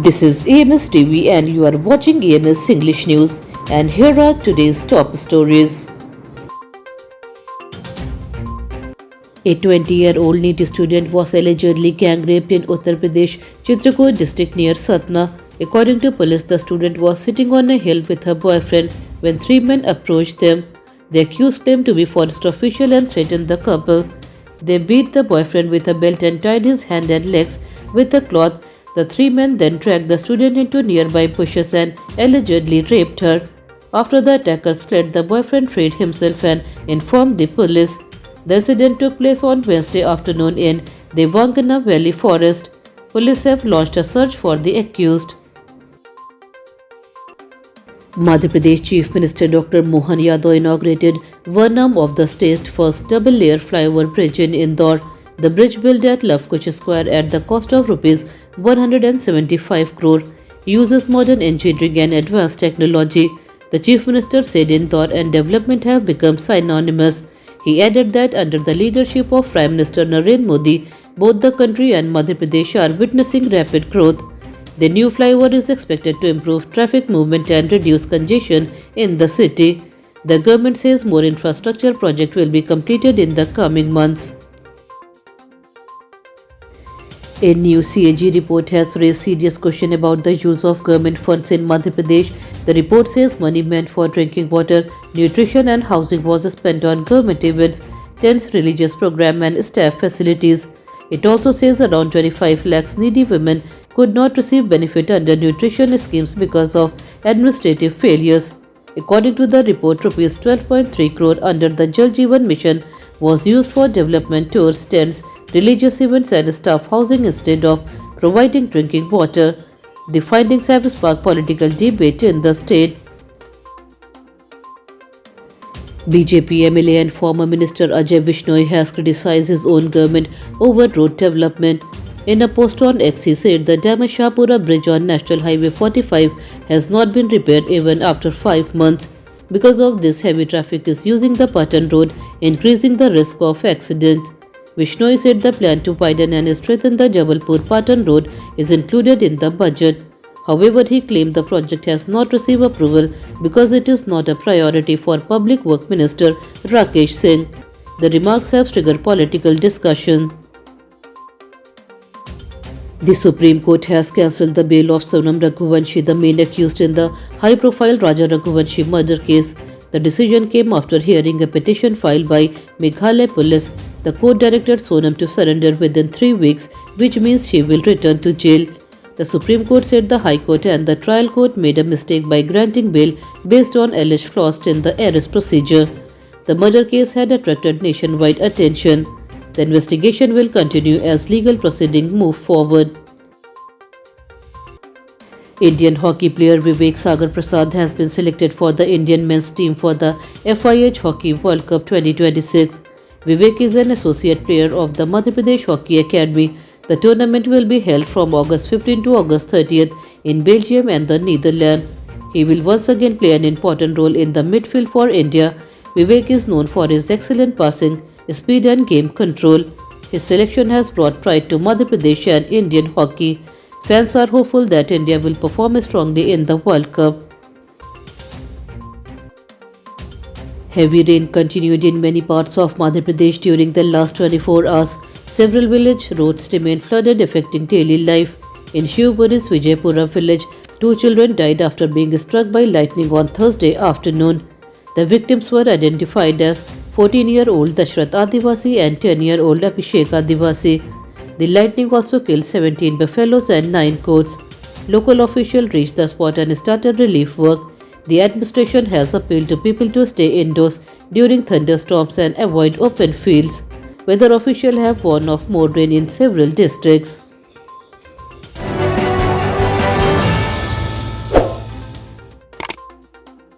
This is AMS TV and you are watching AMS English News, and here are today's top stories. A 20-year-old NEET student was allegedly gang raped in Uttar Pradesh, Chitrakoot district near Satna. According to police, the student was sitting on a hill with her boyfriend when three men approached them. The accused claimed to be forest official and threatened the couple. They beat the boyfriend with a belt and tied his hand and legs with a cloth. The three men then dragged the student into nearby bushes and allegedly raped her. After the attackers fled, the boyfriend freed himself and informed the police. The incident took place on Wednesday afternoon in Devangana Valley Forest. Police have launched a search for the accused. Madhya Pradesh Chief Minister Dr. Mohan Yadav inaugurated one arm of the state's first double-layer flyover bridge in Indore. The bridge built at Love Kuch Square at the cost of rupees 175 crore uses modern engineering and advanced technology. The Chief Minister said Indore and development have become synonymous. He added that under the leadership of Prime Minister Narendra Modi, both the country and Madhya Pradesh are witnessing rapid growth. The new flyover is expected to improve traffic movement and reduce congestion in the city. The government says more infrastructure projects will be completed in the coming months. A new CAG report has raised serious questions about the use of government funds in Madhya Pradesh. The report says money meant for drinking water, nutrition and housing was spent on government events, tents, religious programs and staff facilities. It also says around 25 lakhs needy women could not receive benefit under nutrition schemes because of administrative failures. According to the report, Rs 12.3 crore under the Jal Jeevan Mission was used for development tours, tents, religious events and staff housing instead of providing drinking water. The findings have sparked political debate in the state. BJP MLA and former Minister Ajay Vishnoi has criticized his own government over road development. In a post on X, he said the damaged Shahpura bridge on National Highway 45 has not been repaired even after 5 months. Because of this, heavy traffic is using the Patan road, increasing the risk of accidents. Vishnoi said the plan to widen and strengthen the Jabalpur-Patan road is included in the budget. However, he claimed the project has not received approval because it is not a priority for Public Works Minister Rakesh Singh. The remarks have triggered political discussion. The Supreme Court has cancelled the bail of Sonam Raghuvanshi, the main accused in the high-profile Raja Raghuvanshi murder case. The decision came after hearing a petition filed by Meghalaya Police. The court directed Sonam to surrender within 3 weeks, which means she will return to jail. The Supreme Court said the High Court and the trial court made a mistake by granting bail based on alleged flaws in the arrest procedure. The murder case had attracted nationwide attention. The investigation will continue as legal proceedings move forward. Indian hockey player Vivek Sagar Prasad has been selected for the Indian men's team for the FIH Hockey World Cup 2026. Vivek is an associate player of the Madhya Pradesh Hockey Academy. The tournament will be held from August 15 to August 30th in Belgium and the Netherlands. He will once again play an important role in the midfield for India. Vivek is known for his excellent passing, speed and game control. His selection has brought pride to Madhya Pradesh and Indian hockey. Fans are hopeful that India will perform strongly in the World Cup. Heavy rain continued in many parts of Madhya Pradesh during the last 24 hours. Several village roads remain flooded, affecting daily life. In Shivpuri's Vijaypura village, 2 children died after being struck by lightning on Thursday afternoon. The victims were identified as 14-year-old Dashrath Adivasi and 10-year-old Abhishek Adivasi. The lightning also killed 17 buffaloes and 9 goats. Local officials reached the spot and started relief work. The administration has appealed to people to stay indoors during thunderstorms and avoid open fields. Weather officials have warned of more rain in several districts.